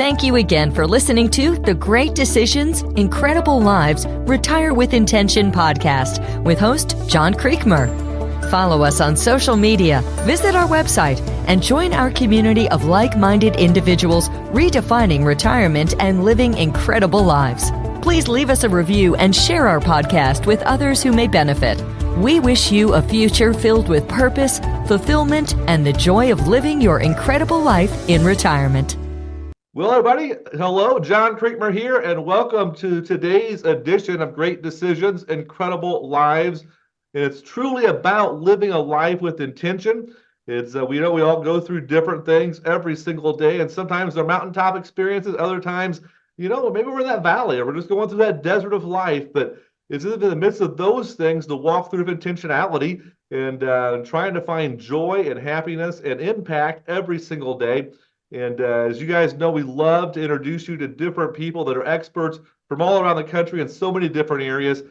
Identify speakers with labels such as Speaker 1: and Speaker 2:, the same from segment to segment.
Speaker 1: Thank you again for listening to the Great Decisions, Incredible Lives, Retire with Intention podcast with host John Creekmur. Follow us on social media, visit our website, and join our community of like-minded individuals redefining retirement and living incredible lives. Please leave us a review and share our podcast with others who may benefit. We wish you a future filled with purpose, fulfillment, and the joy of living your incredible life in retirement.
Speaker 2: Well, everybody, hello, John Creekmur here, and welcome to today's edition of Great Decisions, Incredible Lives. And it's truly about living a life with intention. It's we all go through different things every single day, and sometimes they're mountaintop experiences. Other times, maybe we're in that valley, or we're just going through that desert of life. But it's in the midst of those things to walk through intentionality and trying to find joy and happiness and impact every single day. And as you guys know, we love to introduce you to different people that are experts from all around the country in so many different areas.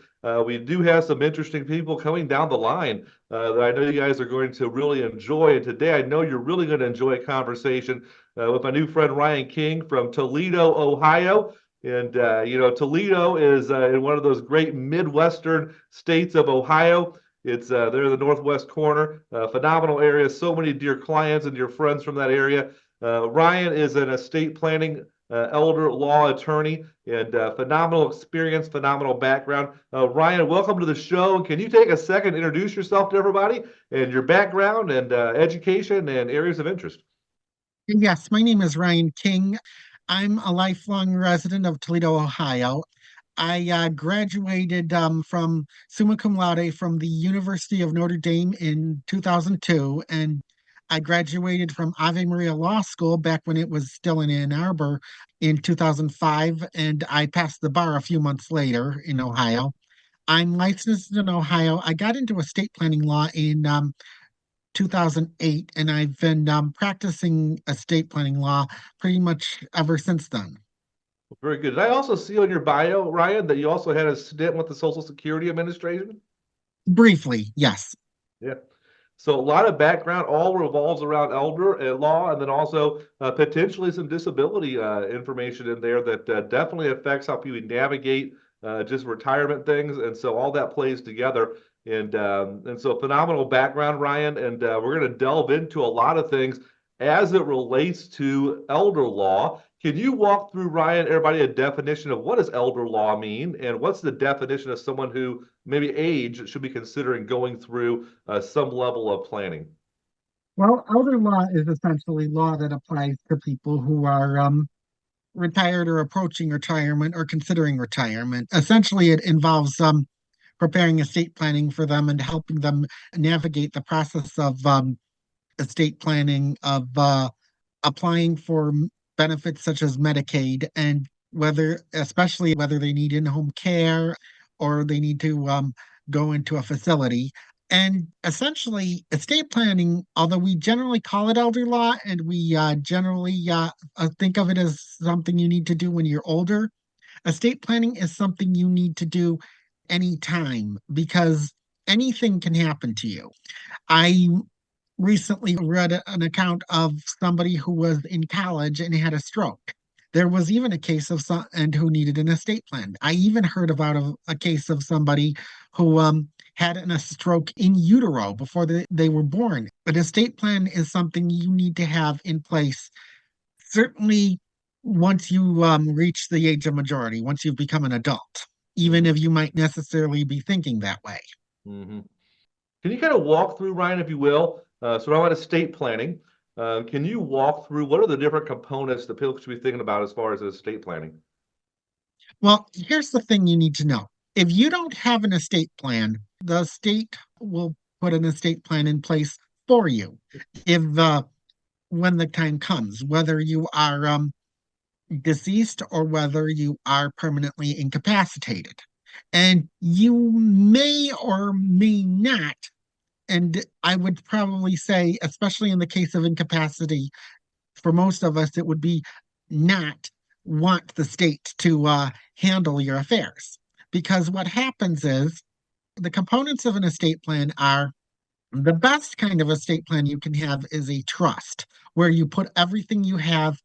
Speaker 2: We do have some interesting people coming down the line that I know you guys are going to really enjoy. And today, I know you're really going to enjoy a conversation with my new friend Ryan King from Toledo, Ohio. And, Toledo is in one of those great Midwestern states of Ohio. It's they're in the northwest corner, phenomenal area. So many dear clients and dear friends from that area. Ryan is an estate planning elder law attorney and phenomenal experience, phenomenal background. Ryan, welcome to the show. Can you take a second to introduce yourself to everybody and your background and education and areas of interest?
Speaker 3: Yes, my name is Ryan King. I'm a lifelong resident of Toledo, Ohio. I graduated from summa cum laude from the University of Notre Dame in 2002, and I graduated from Ave Maria Law School back when it was still in Ann Arbor in 2005, and I passed the bar a few months later in Ohio. I'm licensed in Ohio. I got into estate planning law in 2008, and I've been practicing estate planning law pretty much ever since then.
Speaker 2: Very good. Did I also see on your bio, Ryan, that you also had a stint with the Social Security Administration?
Speaker 3: Briefly, yes.
Speaker 2: Yeah. So a lot of background all revolves around elder law, and then also potentially some disability information in there that definitely affects how people navigate just retirement things. And so all that plays together. And so phenomenal background, Ryan. And we're going to delve into a lot of things as it relates to elder law. Can you walk through, Ryan, everybody, a definition of what does elder law mean, and what's the definition of someone who maybe age should be considering going through some level of planning?
Speaker 3: Well, elder law is essentially law that applies to people who are retired or approaching retirement or considering retirement. Essentially, it involves preparing estate planning for them and helping them navigate the process of estate planning, of applying for benefits such as Medicaid, and especially whether they need in-home care or they need to go into a facility. And essentially, estate planning, although we generally call it elder law and we generally think of it as something you need to do when you're older, estate planning is something you need to do anytime because anything can happen to you. I recently read an account of somebody who was in college and had a stroke. There was even a case of and who needed an estate plan. I even heard about a case of somebody who had a stroke in utero before they were born. An estate plan is something you need to have in place, certainly once you reach the age of majority, once you've become an adult, even if you might necessarily be thinking that way.
Speaker 2: Mm-hmm. Can you kind of walk through, Ryan, if you will? So we're about estate planning. Can you walk through what are the different components that people should be thinking about as far as estate planning?
Speaker 3: Well, here's the thing you need to know. If you don't have an estate plan, the state will put an estate plan in place for you. If when the time comes, whether you are deceased or whether you are permanently incapacitated. And you may or may not, and I would probably say, especially in the case of incapacity, for most of us, it would be not want the state to handle your affairs. Because what happens is the components of an estate plan are the best kind of estate plan you can have is a trust, where you put everything you have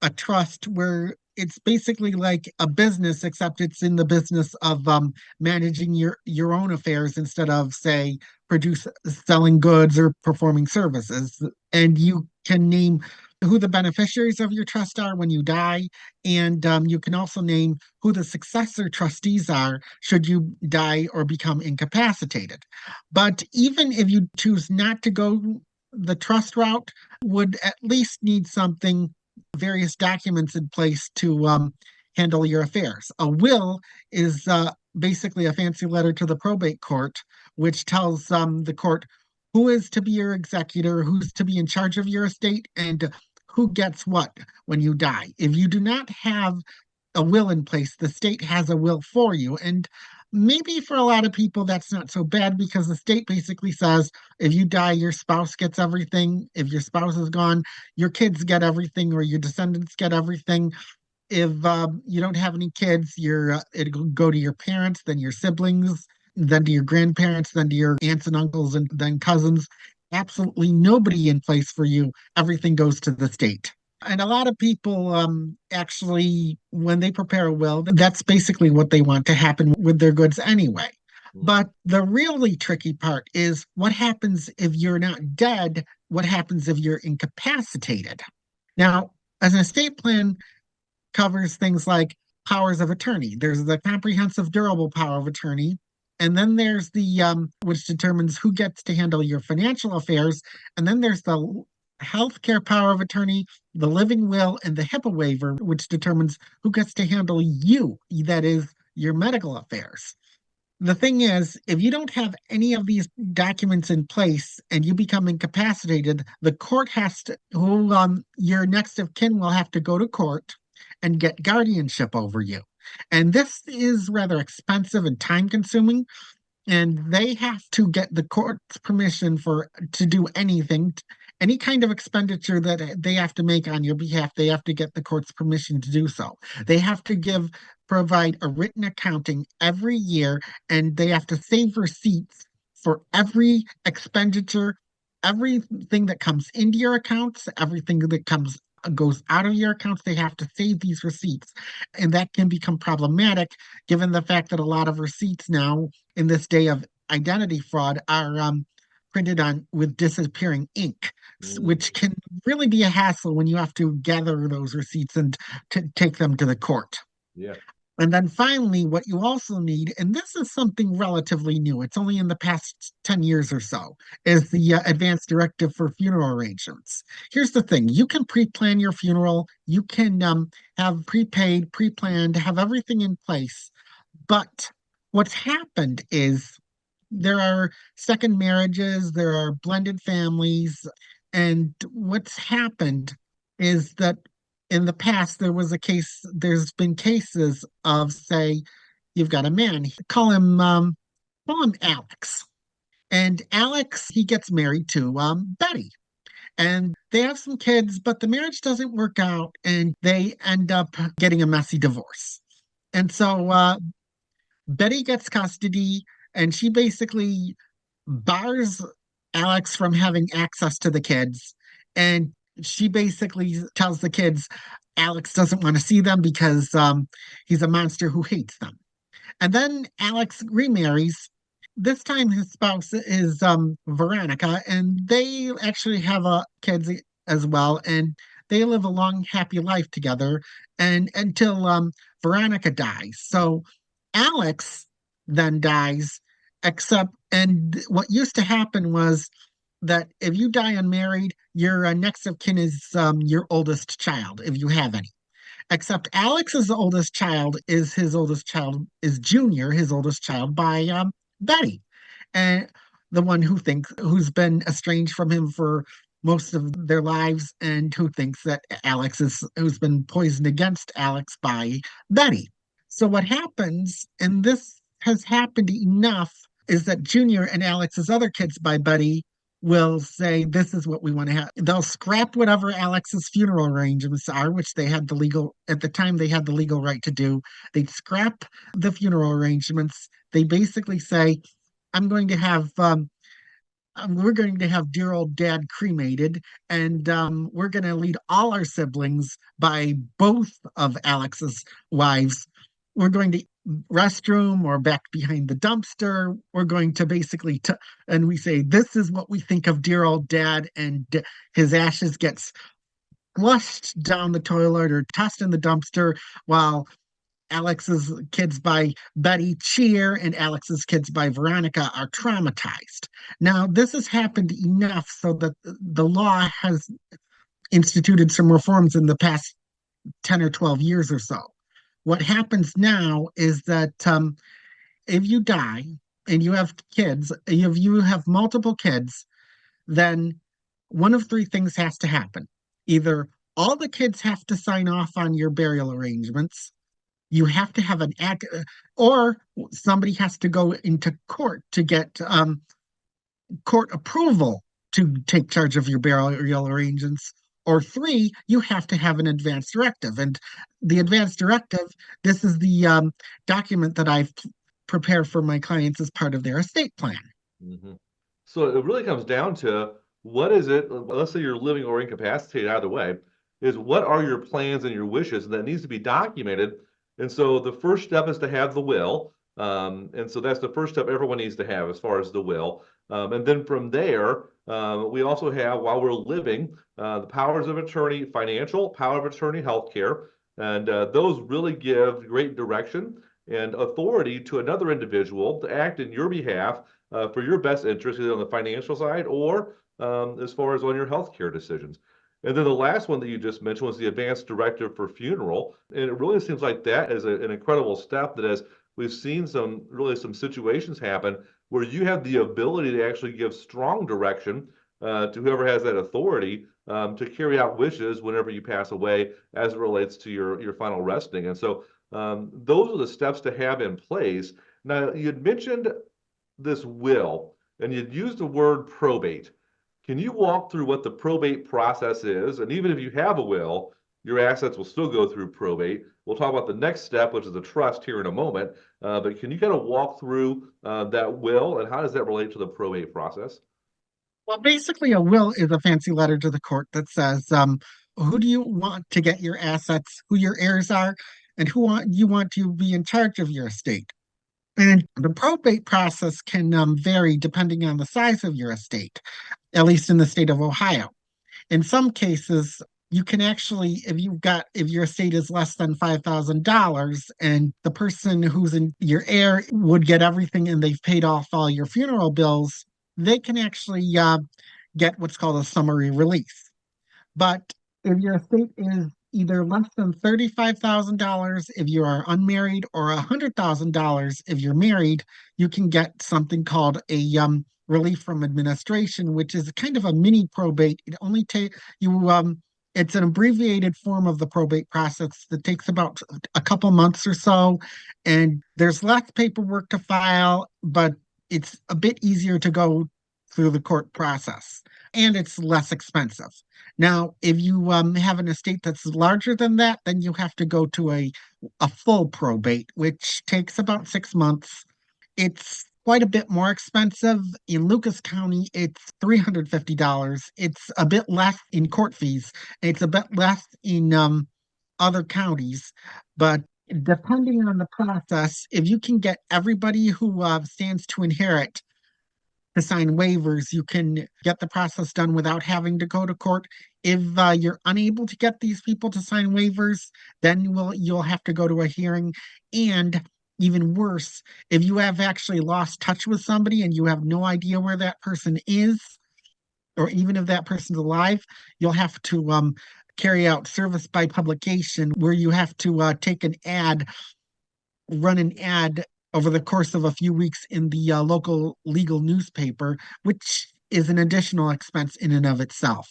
Speaker 3: a trust where it's basically like a business, except it's in the business of managing your own affairs instead of, say, produce selling goods or performing services. And you can name who the beneficiaries of your trust are when you die, and you can also name who the successor trustees are should you die or become incapacitated. But even if you choose not to go the trust route, would at least need something, various documents in place to handle your affairs. A will is basically a fancy letter to the probate court, which tells the court who is to be your executor, who's to be in charge of your estate, and who gets what when you die. If you do not have a will in place, the state has a will for you. And maybe for a lot of people, that's not so bad because the state basically says if you die, your spouse gets everything. If your spouse is gone, your kids get everything or your descendants get everything. If you don't have any kids, it'll go to your parents, then your siblings, then to your grandparents, then to your aunts and uncles, and then cousins. Absolutely nobody in place for you. Everything goes to the state. And a lot of people actually, when they prepare a will, that's basically what they want to happen with their goods anyway. But the really tricky part is what happens if you're not dead? What happens if you're incapacitated? Now, as an estate plan covers things like powers of attorney, there's the comprehensive durable power of attorney. And then there's the which determines who gets to handle your financial affairs. And then there's the healthcare power of attorney, the living will, and the HIPAA waiver, which determines who gets to handle you, that is, your medical affairs. The thing is, if you don't have any of these documents in place and you become incapacitated, the court has to, your next of kin will have to go to court and get guardianship over you. And this is rather expensive and time consuming. And they have to get the court's permission to do anything, any kind of expenditure that they have to make on your behalf. They have to get the court's permission to do so. They have to provide a written accounting every year, and they have to save receipts for every expenditure, everything that comes into your accounts, everything that goes out of your accounts. They have to save these receipts, and that can become problematic given the fact that a lot of receipts now in this day of identity fraud are printed on with disappearing ink, which can really be a hassle when you have to gather those receipts and to take them to the court.
Speaker 2: Yeah.
Speaker 3: And then finally, what you also need, and this is something relatively new, it's only in the past 10 years or so, is the Advanced Directive for Funeral Arrangements. Here's the thing, you can pre-plan your funeral, you can have prepaid, pre-planned, have everything in place. But what's happened is there are second marriages, there are blended families, and what's happened is that in the past there's been cases of, say, you've got a man, call him Alex. And Alex, he gets married to Betty. And they have some kids, but the marriage doesn't work out and they end up getting a messy divorce. And so Betty gets custody and she basically bars Alex from having access to the kids. And she basically tells the kids Alex doesn't want to see them because he's a monster who hates them. And then Alex remarries. This time his spouse is Veronica, and they actually have kids as well, and they live a long, happy life together, and until Veronica dies. So Alex then dies, and what used to happen was that if you die unmarried, your next of kin is your oldest child, if you have any. Except Alex's oldest child is Junior, his oldest child by Betty, and the one who's been estranged from him for most of their lives, and who thinks that who's been poisoned against Alex by Betty. So what happens, and this has happened enough, is that Junior and Alex's other kids by Betty will say, this is what we want to have. They'll scrap whatever Alex's funeral arrangements are, which at the time they had the legal right to do. They'd scrap the funeral arrangements. They basically say, I'm going to have we're going to have dear old dad cremated, and we're going to lead all our siblings by both of Alex's wives. We're going to restroom or back behind the dumpster. We're going to basically, and we say, this is what we think of dear old dad, and his ashes gets flushed down the toilet or tossed in the dumpster while Alex's kids by Betty cheer and Alex's kids by Veronica are traumatized. Now, this has happened enough so that the law has instituted some reforms in the past 10 or 12 years or so. What happens now is that if you die and you have kids, if you have multiple kids, then one of three things has to happen. Either all the kids have to sign off on your burial arrangements, you have to have an act, or somebody has to go into court to get court approval to take charge of your burial arrangements. Or three, you have to have an advance directive. And the advance directive, this is the document that I've prepared for my clients as part of their estate plan.
Speaker 2: Mm-hmm. So it really comes down to what is it, let's say you're living or incapacitated either way, is what are your plans and your wishes? And that needs to be documented. And so the first step is to have the will. And so that's the first step everyone needs to have as far as the will. And then from there, we also have, while we're living, the powers of attorney, financial, power of attorney, healthcare. And those really give great direction and authority to another individual to act in your behalf for your best interest, either on the financial side or as far as on your healthcare decisions. And then the last one that you just mentioned was the advance directive for funeral. And it really seems like that is an incredible step that as we've seen some situations happen where you have the ability to actually give strong direction to whoever has that authority to carry out wishes whenever you pass away as it relates to your final resting. And so those are the steps to have in place. Now, you'd mentioned this will, and you'd used the word probate. Can you walk through what the probate process is? And even if you have a will, your assets will still go through probate. We'll talk about the next step, which is the trust, here in a moment. But can you kind of walk through that will and how does that relate to the probate process?
Speaker 3: Well, basically, a will is a fancy letter to the court that says, who do you want to get your assets, who your heirs are, and you want to be in charge of your estate. And the probate process can vary depending on the size of your estate, at least in the state of Ohio. In some cases, you can actually, if your estate is less than $5,000 and the person who's in your heir would get everything and they've paid off all your funeral bills, they can actually get what's called a summary release. But if your estate is either less than $35,000 if you are unmarried or $100,000 if you're married, you can get something called a relief from administration, which is kind of a mini probate. It only takes you. It's an abbreviated form of the probate process that takes about a couple months or so, and there's less paperwork to file, but it's a bit easier to go through the court process, and it's less expensive. Now, if you have an estate that's larger than that, then you have to go to a full probate, which takes about 6 months. It's quite a bit more expensive. In Lucas County, it's $350. It's a bit less in court fees. It's a bit less in other counties. But depending on the process, if you can get everybody who stands to inherit to sign waivers, you can get the process done without having to go to court. If you're unable to get these people to sign waivers, then you'll have to go to a hearing. And even worse, if you have actually lost touch with somebody and you have no idea where that person is, or even if that person's alive, you'll have to carry out service by publication, where you have to run an ad over the course of a few weeks in the local legal newspaper, which is an additional expense in and of itself.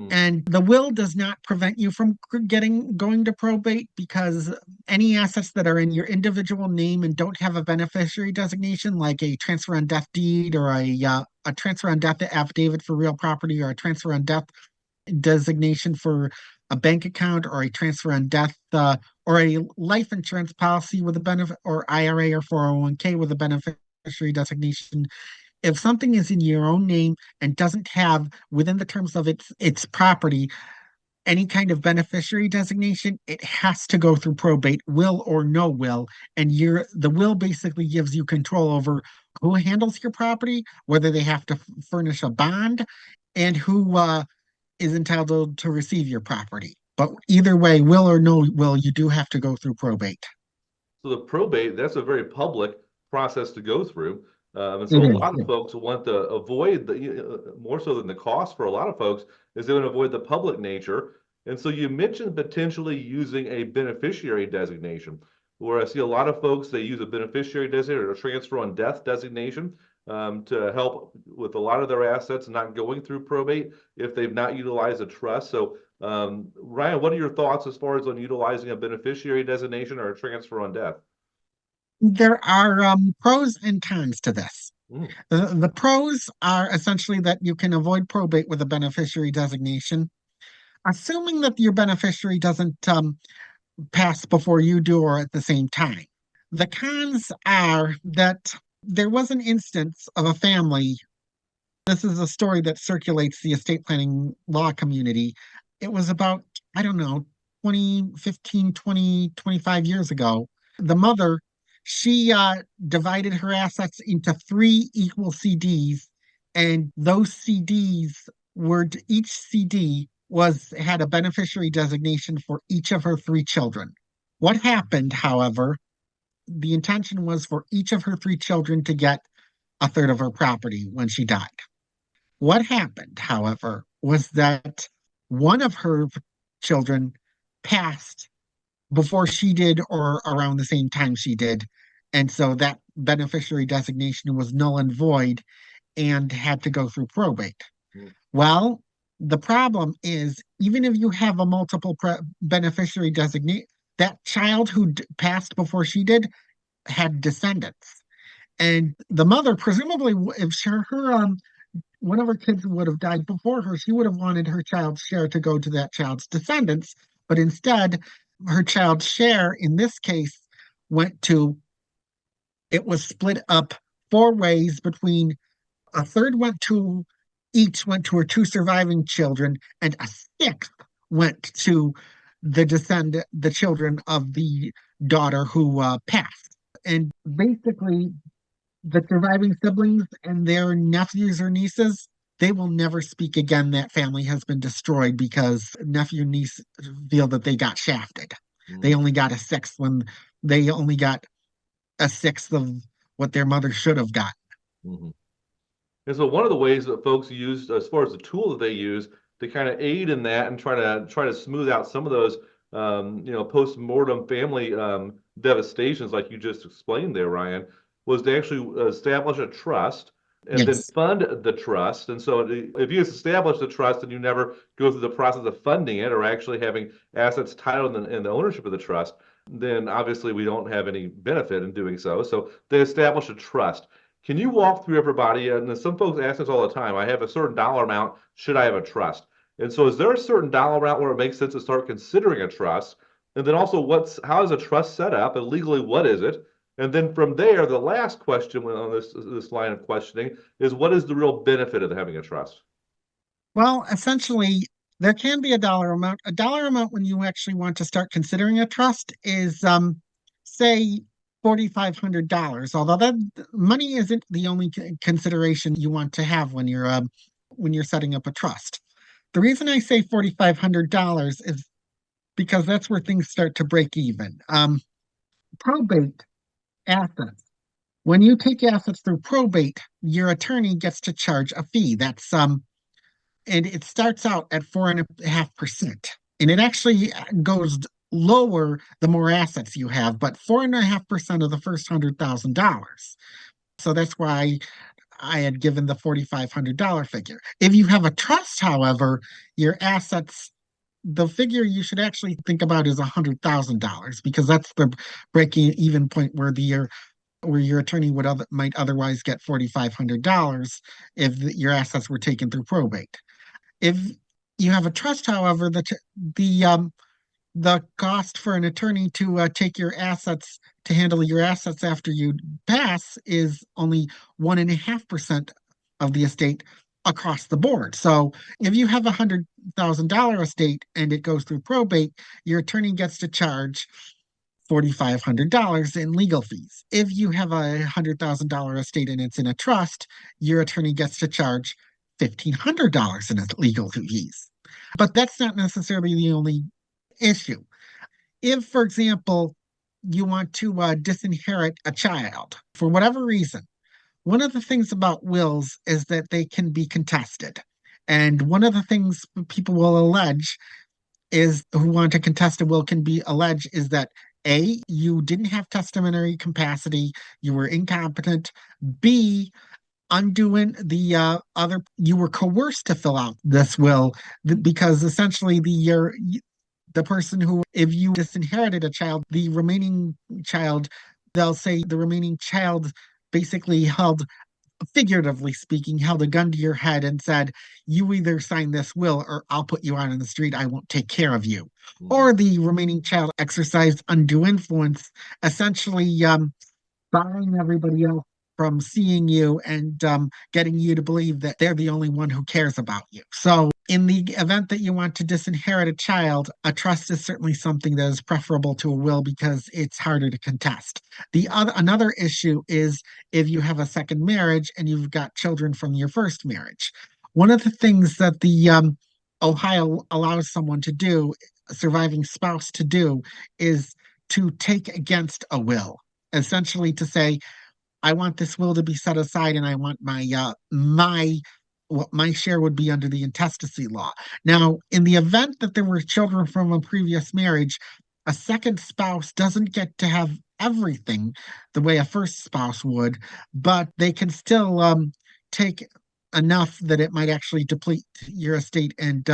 Speaker 3: And the will does not prevent you from going to probate, because any assets that are in your individual name and don't have a beneficiary designation, like a transfer on death deed or a transfer on death affidavit for real property, or a transfer on death designation for a bank account, or a transfer on death or a life insurance policy with a benefit, or IRA or 401k with a beneficiary designation. If something is in your own name and doesn't have within the terms of its property any kind of beneficiary designation, it has to go through probate, will or no will. And the will basically gives you control over who handles your property, whether they have to furnish a bond, and who is entitled to receive your property. But either way, will or no will, you do have to go through probate.
Speaker 2: So the probate, that's a very public process to go through. And so
Speaker 3: It
Speaker 2: a
Speaker 3: is.
Speaker 2: lot of folks want to avoid more so than the cost for a lot of folks is they want to avoid the public nature. And so you mentioned potentially using a beneficiary designation, where I see a lot of folks, they use a beneficiary designation or a transfer on death designation to help with a lot of their assets not going through probate if they've not utilized a trust. So Ryan, what are your thoughts as far as on utilizing a beneficiary designation or a transfer on death?
Speaker 3: There are pros and cons to this.
Speaker 2: Mm,
Speaker 3: The pros are essentially that you can avoid probate with a beneficiary designation, assuming that your beneficiary doesn't pass before you do or at the same time. The cons are that there was an instance of a family. This is a story that circulates the estate planning law community. It was about, I don't know, 2015, 20, 25 years ago. The mother, she divided her assets into three equal CDs, and those CDs were each CD was had a beneficiary designation for each of her three children. What happened, however, the intention was for each of her three children to get a third of her property when she died. What happened, however, was that one of her children passed before she did or around the same time she did. And so that beneficiary designation was null and void and had to go through probate.
Speaker 2: mm,
Speaker 3: Well, the problem is even if you have a multiple beneficiary designate, that child who passed before she did had descendants. And the mother, presumably, if her one of her kids would have died before her, she would have wanted her child's share to go to that child's descendants. But instead, her child's share in this case went to, it was split up four ways between a third went to her two surviving children, and a sixth went to the children of the daughter who passed. And basically, the surviving siblings and their nephews or nieces, they will never speak again. That family has been destroyed because nephew and niece feel that they got shafted. They
Speaker 2: mm,
Speaker 3: only got a sixth when they only got a sixth of what their mother should have got.
Speaker 2: mhm. And so one of the ways that folks use, as far as the tool that they use to kind of aid in that and try to smooth out some of those, post-mortem family devastations, like you just explained there, Ryan, was to actually establish a trust and then
Speaker 3: Yes.
Speaker 2: fund the trust. And so if you establish the trust and you never go through the process of funding it or actually having assets titled in the ownership of the trust, then obviously we don't have any benefit in doing so. So they establish a trust. Can you walk through everybody? And some folks ask us all the time, I have a certain dollar amount, should I have a trust? And so is there a certain dollar amount where it makes sense to start considering a trust? And then also how is a trust set up and legally what is it? And then from there, the last question on this line of questioning is what is the real benefit of having a trust?
Speaker 3: Well, essentially, there can be a dollar amount. A dollar amount when you actually want to start considering a trust is, say, $4,500. Although that money isn't the only consideration you want to have when you're setting up a trust. The reason I say $4,500 is because that's where things start to break even. Probate assets. When you take assets through probate, your attorney gets to charge a fee. And it starts out at 4.5%. And it actually goes lower the more assets you have, but 4.5% of the first $100,000. So that's why I had given the $4,500 figure. If you have a trust, however, your assets, the figure you should actually think about is $100,000 because that's the breaking even point where your attorney might otherwise get $4,500 if your assets were taken through probate. If you have a trust, however, the the cost for an attorney to take your assets, to handle your assets after you pass, is only 1.5% of the estate across the board. So if you have $100,000 estate and it goes through probate, your attorney gets to charge $4,500 in legal fees. If you have a $100,000 estate and it's in a trust, your attorney gets to charge $1,500 in legal fees. But that's not necessarily the only issue. If, for example, you want to disinherit a child for whatever reason, one of the things about wills is that they can be contested. And one of the things people will allege is who want to contest a will can be alleged is that A, you didn't have testamentary capacity, you were incompetent. B, undoing the other, you were coerced to fill out this will because essentially the person who, if you disinherited a child, the remaining child, they'll say the remaining child basically held, figuratively speaking, held a gun to your head and said, you either sign this will or I'll put you out on the street. I won't take care of you. Or the remaining child exercised undue influence, essentially barring everybody else from seeing you and getting you to believe that they're the only one who cares about you. So, in the event that you want to disinherit a child, a trust is certainly something that is preferable to a will because it's harder to contest. Another issue is if you have a second marriage and you've got children from your first marriage. One of the things that the Ohio allows someone to do, a surviving spouse to do, is to take against a will, essentially to say, I want this will to be set aside, and I want my what my share would be under the intestacy law. Now, in the event that there were children from a previous marriage, a second spouse doesn't get to have everything the way a first spouse would, but they can still take enough that it might actually deplete your estate and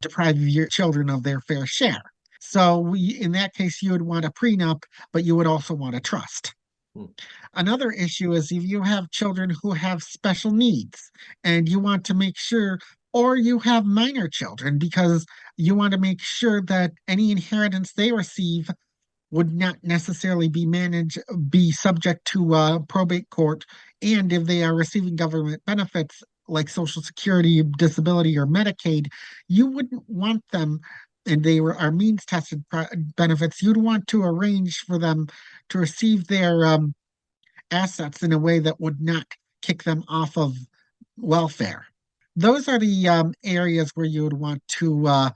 Speaker 3: deprive your children of their fair share. So, in that case, you would want a prenup, but you would also want a trust. Another issue is if you have children who have special needs and you want to make sure, or you have minor children because you want to make sure that any inheritance they receive would not necessarily be subject to probate court. And if they are receiving government benefits like Social Security, disability, or Medicaid, you wouldn't want them, and are means tested benefits, you'd want to arrange for them to receive their assets in a way that would not kick them off of welfare. Those are the areas where you would want to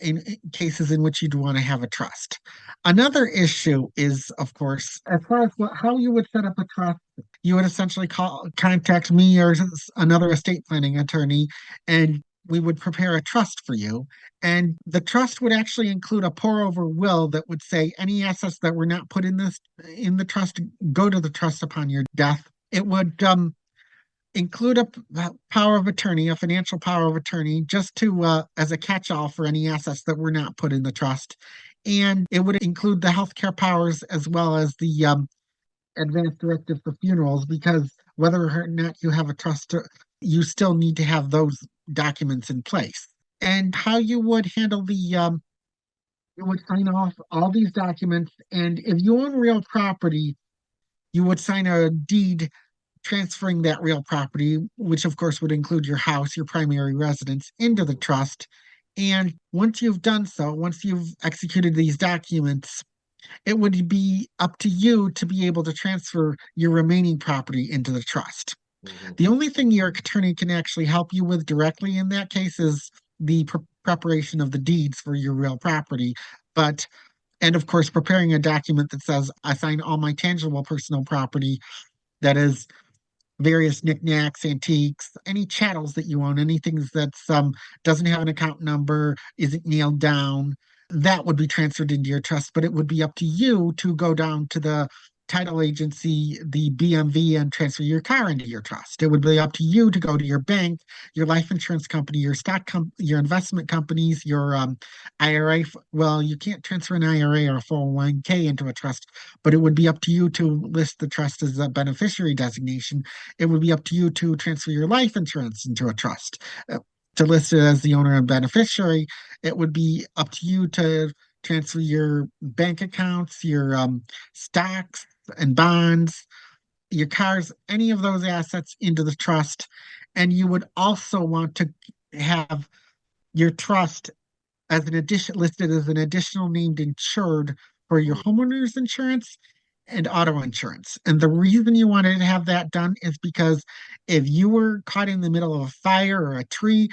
Speaker 3: in cases in which you'd want to have a trust. Another issue is, of course, as far as how you would set up a trust, you would essentially contact me or another estate planning attorney, and we would prepare a trust for you. And the trust would actually include a pour over will that would say any assets that were not put in the trust go to the trust upon your death. It would include a power of attorney, a financial power of attorney, just to as a catch-all for any assets that were not put in the trust. And it would include the healthcare powers as well as the advance directive for funerals, because whether or not you have a trust, you still need to have those documents in place. And how you would handle you would sign off all these documents. And if you own real property, you would sign a deed transferring that real property, which of course would include your house, your primary residence, into the trust. And once you've done so, once you've executed these documents, it would be up to you to be able to transfer your remaining property into the trust. The only thing your attorney can actually help you with directly in that case is the preparation of the deeds for your real property. And of course, preparing a document that says, I sign all my tangible personal property, that is various knickknacks, antiques, any chattels that you own, anything that's doesn't have an account number, isn't nailed down, that would be transferred into your trust. But it would be up to you to go down to the title agency, the BMV, and transfer your car into your trust. It would be up to you to go to your bank, your life insurance company, your your investment companies, your IRA. Well, you can't transfer an IRA or a 401k into a trust, but it would be up to you to list the trust as a beneficiary designation. It would be up to you to transfer your life insurance into a trust. To list it as the owner and beneficiary, it would be up to you to transfer your bank accounts, your stocks and bonds, your cars, any of those assets into the trust. And you would also want to have your trust as an addition listed as an additional named insured for your homeowner's insurance and auto insurance. And the reason you wanted to have that done is because if you were caught in the middle of a fire or a tree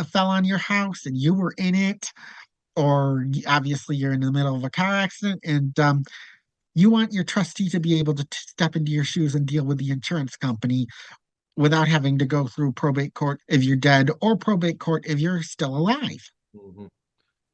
Speaker 3: fell on your house and you were in it, or obviously you're in the middle of a car accident and you want your trustee to be able to step into your shoes and deal with the insurance company without having to go through probate court if you're dead or probate court if you're still alive.
Speaker 2: Mhm.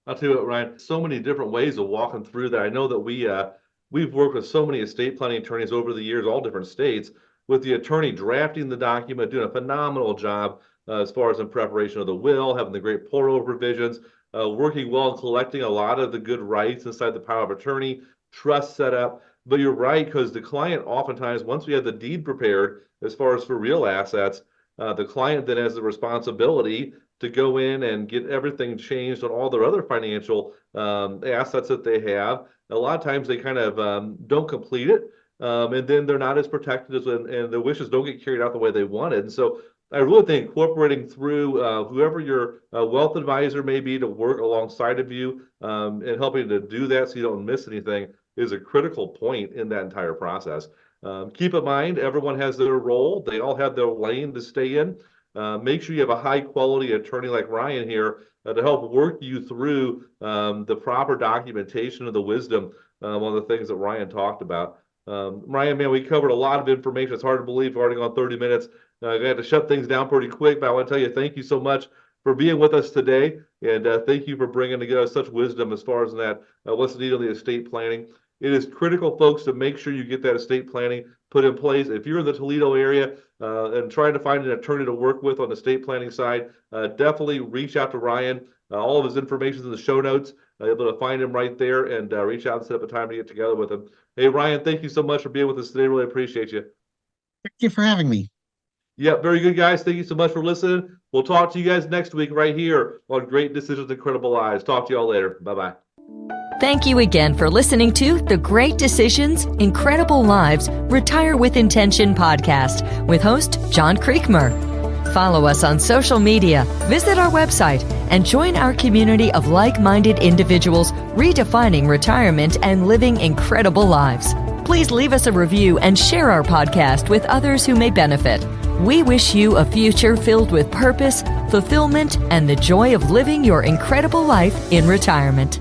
Speaker 2: I'll tell you what, Ryan, so many different ways of walking through that. I know that we've worked with so many estate planning attorneys over the years, all different states, with the attorney drafting the document, doing a phenomenal job as far as in preparation of the will, having the great pour-over provisions, working well and collecting a lot of the good rights inside the power of attorney, trust set up. But you're right, because the client oftentimes, once we have the deed prepared, as far as for real assets, the client then has the responsibility to go in and get everything changed on all their other financial assets that they have. A lot of times they kind of don't complete it, and then they're not as protected as and their wishes don't get carried out the way they wanted. And so I really think incorporating through whoever your wealth advisor may be to work alongside of you and helping to do that so you don't miss anything is a critical point in that entire process. Keep in mind, everyone has their role. They all have their lane to stay in. Make sure you have a high quality attorney like Ryan here to help work you through the proper documentation of the wisdom on the things that Ryan talked about. Ryan, man, we covered a lot of information. It's hard to believe we've already gone 30 minutes. I had to shut things down pretty quick, but I want to tell you, thank you so much for being with us today. And thank you for bringing together such wisdom as far as that, what's needed on the estate planning. It is critical, folks, to make sure you get that estate planning put in place. If you're in the Toledo area and trying to find an attorney to work with on the estate planning side, definitely reach out to Ryan. All of his information is in the show notes. Able to find him right there and reach out and set up a time to get together with him. Hey, Ryan, thank you so much for being with us today. Really appreciate you.
Speaker 3: Thank you for having me.
Speaker 2: Yeah, very good, guys. Thank you so much for listening. We'll talk to you guys next week right here on Great Decisions, Incredible Lives. Talk to you all later. Bye-bye.
Speaker 1: Thank you again for listening to the Great Decisions, Incredible Lives, Retire with Intention podcast with host John Creekmur. Follow us on social media, visit our website, and join our community of like-minded individuals redefining retirement and living incredible lives. Please leave us a review and share our podcast with others who may benefit. We wish you a future filled with purpose, fulfillment, and the joy of living your incredible life in retirement.